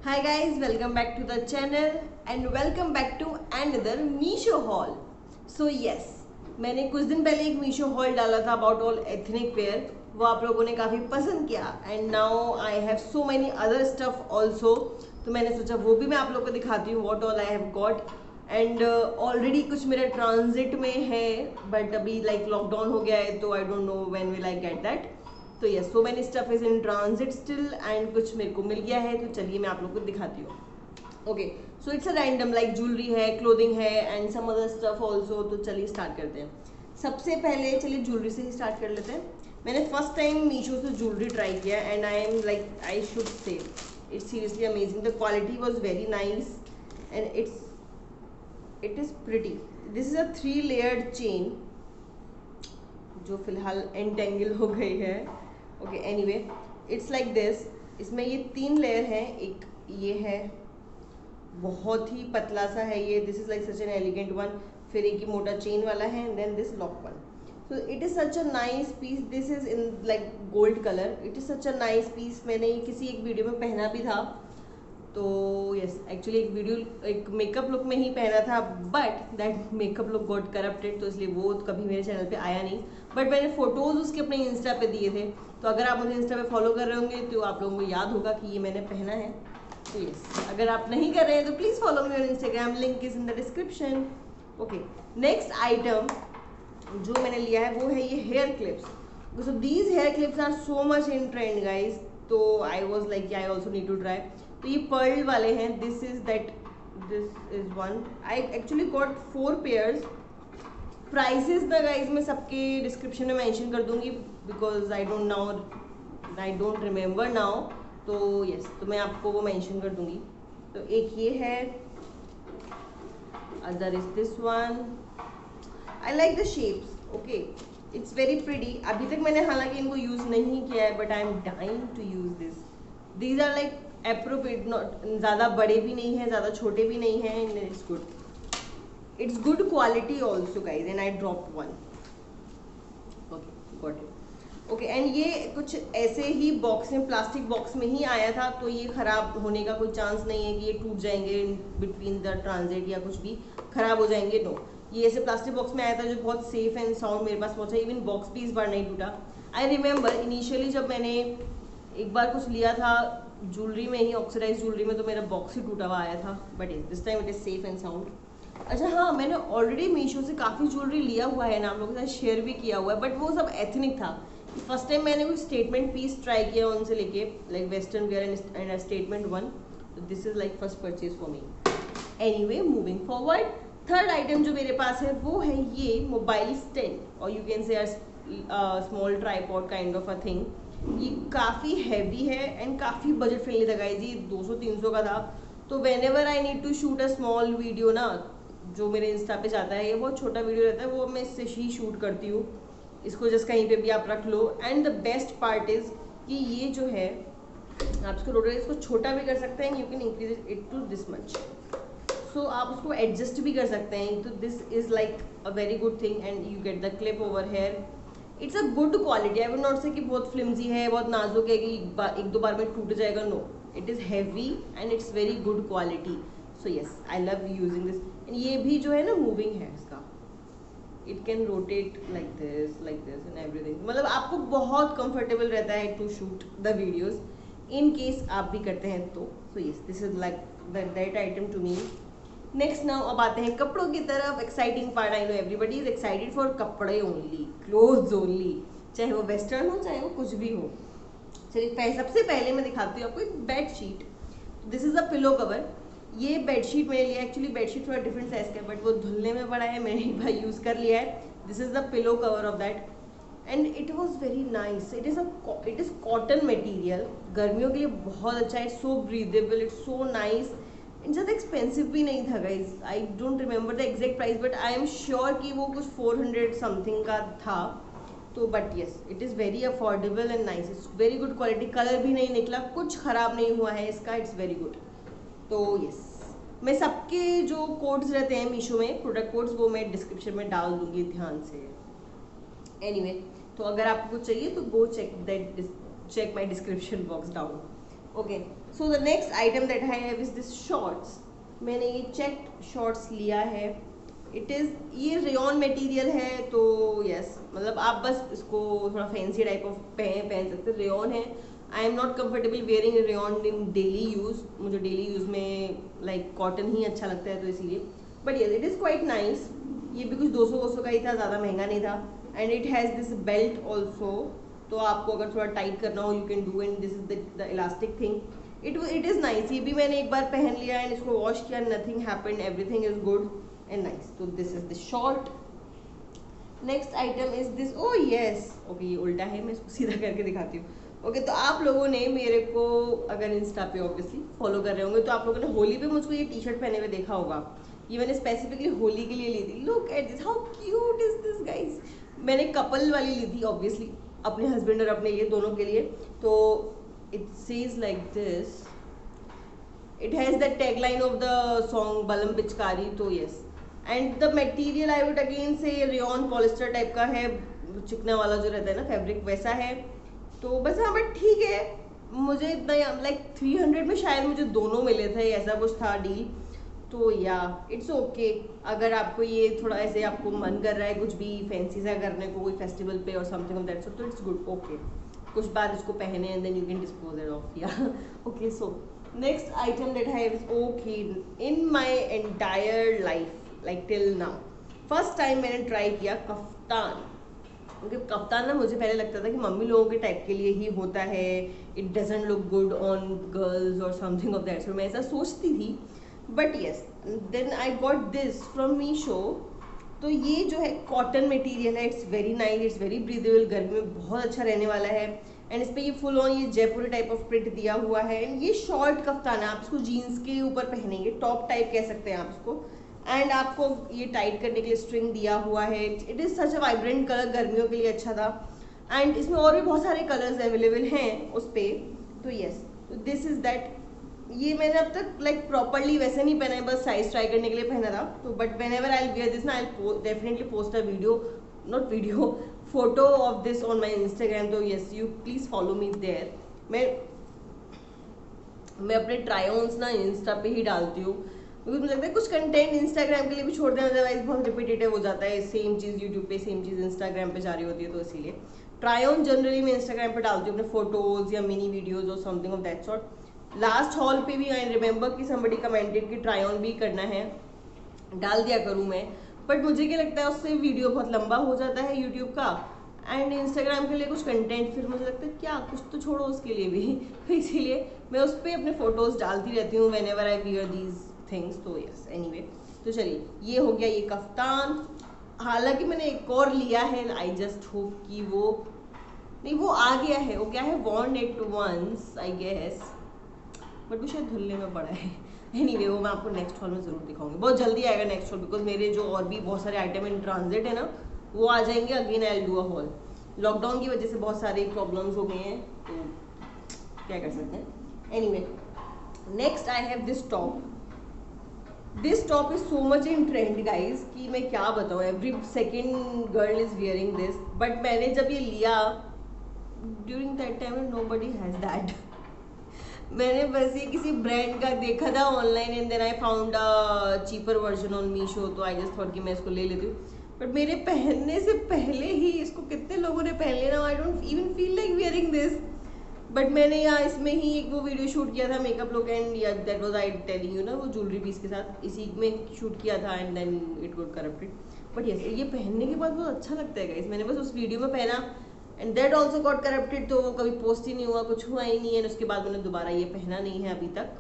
Hi guys, welcome back to the channel and welcome back to another Meesho haul. So yes, मैंने कुछ दिन पहले एक Meesho hall डाला था अबाउट ऑल एथनिक वेयर. वो आप लोगों ने काफ़ी पसंद किया and now I have so many other stuff also. तो मैंने सोचा वो भी मैं आप लोगों को दिखाती हूँ what all I have got. And already कुछ मेरे ट्रांजिट में है बट अभी लाइक लॉकडाउन हो गया है तो I don't know when will I get that. तो yes, so many stuff is in transit still and कुछ मेरे को मिल गया है. तो चलिए मैं आप लोग को दिखाती हूँ. Okay, so it's a random like jewellery है, क्लोथिंग है and some other stuff also. तो चलिए स्टार्ट करते हैं. सबसे पहले चलिए ज्वेलरी से ही स्टार्ट कर लेते हैं. मैंने फर्स्ट टाइम मीशो से ज्वेलरी ट्राई किया and I am like I should say it's seriously amazing. The quality was very nice and it is pretty. This is a 3 layered chain जो फिलहाल एंटेंगल हो गई है. Okay, anyway it's like this. इसमें ये 3 layer हैं. एक ये है, बहुत ही पतला सा है ये. This is like such an elegant one. फिर एक ही मोटा चेन वाला है and then this lock one. So it is such a nice piece. This is in like gold colour. It is such a nice piece. मैंने ये किसी एक वीडियो में पहना भी था. तो यस, एक्चुअली एक मेकअप लुक में ही पहना था but that makeup look got corrupted. तो इसलिए वो कभी मेरे चैनल पे आया नहीं. बट मैंने फोटोज़ उसके अपने इंस्टा पे दिए थे. तो अगर आप मुझे इंस्टा पे फॉलो कर रहे होंगे तो आप लोगों को याद होगा कि ये मैंने पहना है. तो यस, अगर आप नहीं कर रहे हैं तो please follow me on Instagram. Link is in the description. Okay, next item जो मैंने लिया है वो है ये hair clips. So these hair clips are so much in trend guys. तो I was like I also need to try. तो ये पर्ल वाले हैं. This is one. I actually got 4 pairs. Prices the guys मैं सबके description में mention कर दूंगी because I don't remember now. तो यस, तो मैं आपको वो मेंशन कर दूंगी. तो एक ये है, other is this one. I like the shapes. Okay, it's very pretty. अभी तक मैंने हालांकि इनको यूज नहीं किया है but I am dying to use this. These are like appropriate. Not ज़्यादा बड़े भी नहीं हैं, ज़्यादा छोटे भी नहीं हैं. It's good. It's good quality also guys and I dropped one. Okay, got it. Okay, and ये कुछ ऐसे ही बॉक्स में, प्लास्टिक बॉक्स में ही आया था. तो ये खराब होने का कोई चांस नहीं है कि ये टूट जाएंगे बिटवीन द ट्रांजिट या कुछ भी खराब हो जाएंगे. नो, ये ऐसे प्लास्टिक बॉक्स में आया था जो बहुत सेफ एंड साउंड मेरे पास पहुंचा. इवन बॉक्स भी इस बार नहीं टूटा. आई रिमेंबर इनिशियली जब मैंने एक बार कुछ लिया था ज्वेलरी में ही, ऑक्सीडाइज ज्वेलरी में, तो मेरा बॉक्स ही टूटा हुआ आया था. But this time it is safe and sound. अच्छा हाँ, मैंने ऑलरेडी मीशो से काफ़ी ज्वेलरी लिया हुआ है ना, आप लोगों के साथ शेयर भी किया हुआ है. बट वो सब एथनिक था. फर्स्ट टाइम मैंने कोई स्टेटमेंट पीस ट्राई किया उनसे लेके, like western wear and statement one. तो this is like first purchase for me. Anyway, moving forward, third item जो मेरे पास है वो है ये मोबाइल स्टैंड, और you can say small tripod kind of a thing. ये काफ़ी हैवी है एंड काफ़ी बजट फ्रेंडली था गाइस. ये 200-300 का था. तो whenever I need to shoot a small video ना, जो मेरे इंस्टा पे जाता है, ये बहुत छोटा वीडियो रहता है, वो मैं इससे ही शूट करती हूँ. इसको जस्ट कहीं पे भी आप रख लो. And the best part is कि ये जो है आप इसको रोटेट, इसको छोटा भी कर सकते हैं. You can increase it to this much. So आप उसको एडजस्ट भी कर सकते हैं. तो this is like a very good thing and you get the clip over here. It's a good quality. I would not say कि बहुत flimsy है, बहुत नाजुक है कि एक दो बार में टूट जाएगा. No, it is heavy and it's very good quality. So yes, I love using this. ये भी जो है ना मूविंग है इसका. It can rotate like this and everything. मतलब आपको बहुत कंफर्टेबल रहता है to shoot the videos in case आप भी करते हैं तो. So yes, this is like that item to me. Next now अब आते हैं कपड़ों की तरफ. Exciting part. I know everybody is excited for कपड़े ओनली, क्लोथ्स ओनली, चाहे वो वेस्टर्न हो चाहे वो कुछ भी हो. चलिए सबसे पहले मैं दिखाती हूँ आपको एक bed sheet. This is a pillow cover. ये बेडशीट मैंने लिया. एक्चुअली बेडशीट थोड़ा डिफरेंट साइज का है बट वो धुलने में पड़ा है, मैंने एक बार यूज़ कर लिया है. This is the pillow cover of that and it was very nice. It is cotton material. गर्मियों के लिए बहुत अच्छा है. It's so breathable, it's so nice. ज़्यादा एक्सपेंसिव भी नहीं था guys. I don't remember the exact price but I am sure कि वो कुछ 400 समथिंग का था. तो but yes, it is very affordable and nice. It's very good quality. Colour भी नहीं निकला, कुछ ख़राब नहीं हुआ है इसका. It's very good. तो यस, मैं सबके जो कोड्स रहते हैं मीशो में, प्रोडक्ट कोड्स, वो मैं डिस्क्रिप्शन में डाल दूंगी ध्यान से. एनीवे, तो अगर आपको चाहिए तो go check my description box down. Okay, so the next item that I have is this shorts. मैंने ये चेक्ड शॉर्ट्स लिया है. इट इज़, ये रेयॉन मटेरियल है तो यस, मतलब आप बस इसको थोड़ा फैंसी टाइप ऑफ पहन सकते. रेयॉन है. I am not comfortable wearing rayon in daily use. मुझे डेली यूज़ में लाइक कॉटन ही अच्छा लगता है तो इसीलिए. But yes, it is quite nice. ये भी कुछ 200 का ही था, ज़्यादा महंगा नहीं था. And it has this belt also. तो आपको अगर थोड़ा टाइट करना हो you can do. And this is the elastic thing. It is nice. ये भी मैंने एक बार पहन लिया एंड इसको वॉश किया, nothing happened, everything is good and nice. तो this is the short. Next item is this. Oh yes, okay, ये उल्टा है, मैं इसको सीधा करके दिखाती हूँ. ओके, तो आप लोगों ने मेरे को अगर इंस्टा पे ऑब्वियसली फॉलो कर रहे होंगे तो आप लोगों ने होली पे मुझको ये टी शर्ट पहने हुए देखा होगा. ये मैंने स्पेसिफिकली होली के लिए ली थी. Look at this, how cute is this guys. मैंने कपल वाली ली थी ऑब्वियसली, अपने हस्बैंड और अपने लिए, दोनों के लिए. तो it says like this. It has the tagline of the song बलम पिचकारी. तो yes, and the material I would again से रेयॉन पॉलिस्टर टाइप का है, चिकना वाला जो रहता है ना फैब्रिक, वैसा है. तो बस हाँ, बट ठीक है. मुझे इतना लाइक 300 में शायद मुझे दोनों मिले थे, ऐसा कुछ था डील. तो या इट्स ओके. अगर आपको ये थोड़ा ऐसे आपको मन कर रहा है कुछ भी फैंसी सा करने को कोई फेस्टिवल पे और समथिंग ऑफ दैट सॉर्ट, तो इट्स गुड. ओके, कुछ बार इसको पहने and then you can dispose it off. या okay, so next item that I have okay in my entire life like till now, first time मैंने try किया kaftan. क्योंकि kaftan ना मुझे पहले लगता था कि मम्मी लोगों के टाइप के लिए ही होता है, it doesn't look good on girls और समथिंग ऑफ दैट. सो मैं ऐसा सोचती थी. But yes, then I got this from Meesho. तो ये जो है कॉटन मटेरियल है, it's very nice, it's very breathable, गर्मी में बहुत अच्छा रहने वाला है. एंड इस पर ये फुल ऑन ये जयपुरी टाइप ऑफ प्रिंट दिया हुआ है. एंड ये शॉर्ट कफ्तान है, आप इसको जीन्स के ऊपर पहनेंगे, टॉप टाइप कह सकते हैं आप इसको. एंड आपको ये टाइट करने के लिए स्ट्रिंग दिया हुआ है. It is such a vibrant colour, गर्मियों के लिए अच्छा था. एंड इसमें और भी बहुत सारे कलर्स अवेलेबल हैं उस पर. तो येस, दिस इज़ दैट. ये मैंने अब तक लाइक प्रॉपरली वैसे नहीं पहना है, बस साइज ट्राई करने के लिए पहना था. तो but whenever I wear this ना, I definitely post a video, not video, photo of this on my Instagram. तो yes, you please follow me there. मैं अपने ट्राई ऑन्स ना इंस्टा पे ही डालती हूँ, क्योंकि मुझे लगता है कुछ कंटेंट इंस्टाग्राम के लिए भी छोड़ देना, अदरवाइज बहुत रिपीटेटिव हो जाता है. सेम चीज़ यूट्यूब पे, सेम चीज़ इंस्टाग्राम पे जा रही होती है. तो इसीलिए ट्राई ऑन जनरली मैं इंस्टाग्राम पे डालती हूँ अपने फोटोज़ या मिनी वीडियोज़ और something of that sort. Last hall पे भी आई रिमेंबर कि समबडी कमेंटेड कि ट्राई ऑन भी करना है, डाल दिया करूँ मैं. बट मुझे क्या लगता है उससे वीडियो बहुत लंबा हो जाता है यूट्यूब का, एंड इंस्टाग्राम के लिए कुछ कंटेंट फिर मुझे लगता है क्या कुछ तो छोड़ो उसके लिए भी. तो इसीलिए मैं उस पर अपने फोटोज़ डालती रहती हूँ when ever I wear these things. तो यस, एनीवे, तो चलिए ये हो गया ये कफ्तान. हालांकि मैंने एक और लिया है, आई जस्ट होप कि वो नहीं, वो आ गया है. वो क्या है, worn it once I guess, but वो शायद धुलने में पड़ा है. एनीवे, वो मैं आपको नेक्स्ट हॉल में ज़रूर दिखाऊंगी, बहुत जल्दी आएगा नेक्स्ट हॉल, बिकॉज मेरे जो और भी बहुत सारे आइटम इन ट्रांजिट है ना, वो आ जाएंगे. Again I will do a hall. Lockdown की वजह से बहुत सारे प्रॉब्लम्स हो गए हैं, तो क्या कर सकते हैं. Anyway, next I have this top. This top is so much in trend guys कि मैं क्या बताऊँ, every second girl is wearing this. But मैंने जब ये लिया during that time nobody has that. मैंने बस ये किसी ब्रांड का देखा था online and then I found a cheaper version on Meesho. तो आई जस्ट थॉट कि मैं इसको ले लेती हूँ. बट मेरे पहनने से पहले ही इसको कितने लोगों ने पहन लिया ना, I don't even feel like wearing this. But मैंने यहाँ इसमें ही एक वो वीडियो शूट किया था, मेकअप लुक, एंड या that was I telling you ना, वो ज्वेलरी पीस के साथ इसी में शूट किया था and then it got corrupted. But yes, ये पहनने के बाद बहुत अच्छा लगता है गाइस. मैंने बस उस वीडियो में पहना and that also got corrupted, तो वो कभी पोस्ट ही नहीं हुआ, कुछ हुआ ही नहीं है. उसके बाद मैंने दोबारा ये पहना नहीं है अभी तक.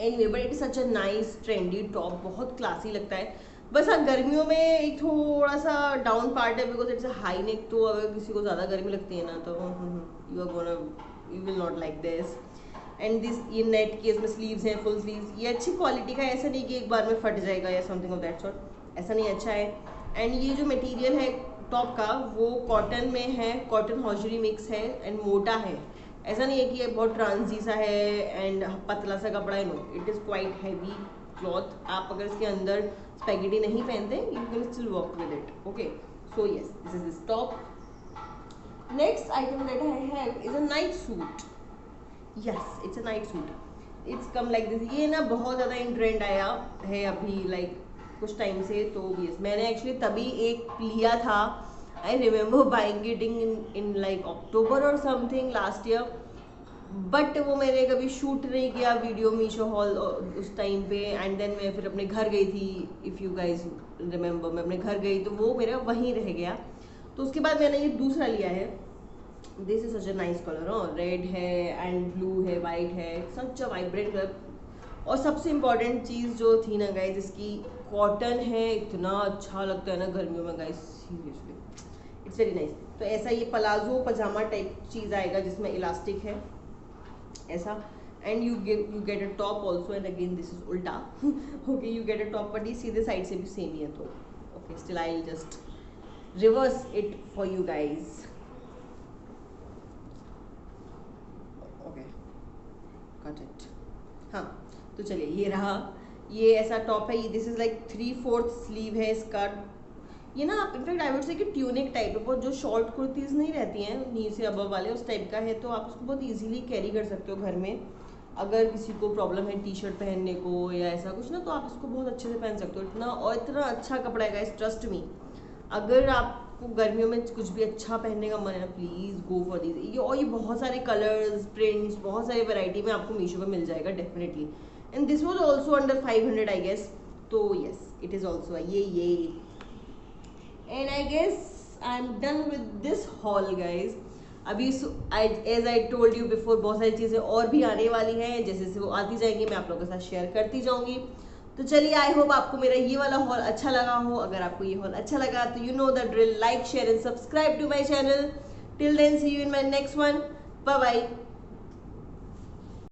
Anyway, but it is such a nice trendy top, बहुत क्लासी लगता है. बस हाँ, गर्मियों में एक थोड़ा सा डाउन पार्ट है because it's a high neck. तो अगर किसी को ज़्यादा गर्मी लगती है ना, तो you will not like this. And this, ये नेट की इसमें स्लीव्स हैं, फुल स्लीव्स. ये अच्छी क्वालिटी का है, ऐसा नहीं कि एक बार में फट जाएगा या समथिंग ऑफ दैट सॉर्ट, ऐसा नहीं, अच्छा है. एंड ये जो मटेरियल है टॉप का, वो कॉटन में है, कॉटन हॉजरी मिक्स है एंड मोटा है. ऐसा नहीं है कि ये बहुत ट्रांसी सा है एंड पतला सा कपड़ा है. No, it is quite heavy cloth. आप अगर इसके अंदर स्पैगेटी नहीं पहनते, you can still work with it. Okay, so yes, this is this top. Next item that I have is a night suit. Yes, it's a night suit. It's come like this. ये ना बहुत ज़्यादा इन trend आया है अभी like कुछ time से, तो यस मैंने एक्चुअली तभी एक लिया था। I remember buying it in like October और समथिंग लास्ट ईयर, बट वो मैंने कभी शूट नहीं किया वीडियो मीशो हॉल उस टाइम पे। एंड देन मैं फिर अपने घर गई थी, इफ़ यू गाइज रिमेम्बर, मैं अपने घर गई तो वो मेरा वहीं रह गया। तो उसके बाद मैंने ये दूसरा लिया है। This is such a nice colour, red है एंड ब्लू है, वाइट है, सच अ वाइब्रेंट कलर। और सबसे इम्पॉर्टेंट चीज़ जो थी ना गाइज, इसकी कॉटन है, इतना अच्छा लगता है ना गर्मियों में guys, seriously it's very nice. तो ऐसा ये पलाजो पजामा टाइप चीज़ आएगा जिसमें इलास्टिक है ऐसा, and you get a top also, and again this is उल्टा okay you get a top, but ये सीधे साइड से भी सेम ही है। तो okay still I will just reverse it for you guys. Okay got it. हाँ तो चलिए ये रहा, ये ऐसा टॉप है, ये दिस इज लाइक 3/4 स्लीव है इसका। ये ना आप इनफैक्ट आई वुड से कि ट्यूनिक टाइप है, बहुत जो शॉर्ट कुर्तीज़ नहीं रहती हैं नी से अबव वाले उस टाइप का है, तो आप उसको बहुत इजीली कैरी कर सकते हो घर में। अगर किसी को प्रॉब्लम है टी शर्ट पहनने को या ऐसा कुछ ना, तो आप इसको बहुत अच्छे से पहन सकते हो। इतना अच्छा कपड़ा है गाइस, ट्रस्ट मी। अगर आपको गर्मियों में कुछ भी अच्छा पहनने का मन है ना, प्लीज़ गो फॉर दिस। ये बहुत सारे कलर्स, प्रिंट्स, बहुत सारी वैरायटी में आपको मीशो पे मिल जाएगा definitely. And this was also under 500 I guess, तो यस इट इज़ ऑल्सो ये and I guess I am done with this haul guys. अभी as I told you before, बहुत सारी चीज़ें और भी आने वाली हैं, जैसे जैसे वो आती जाएंगी मैं आप लोगों के साथ शेयर करती जाऊंगी। तो चलिए आई होप आपको मेरा ये वाला हॉल अच्छा लगा हो। अगर आपको ये हॉल अच्छा लगा तो you know the drill, like share and subscribe to my channel. Till then see you in my next one, bye bye.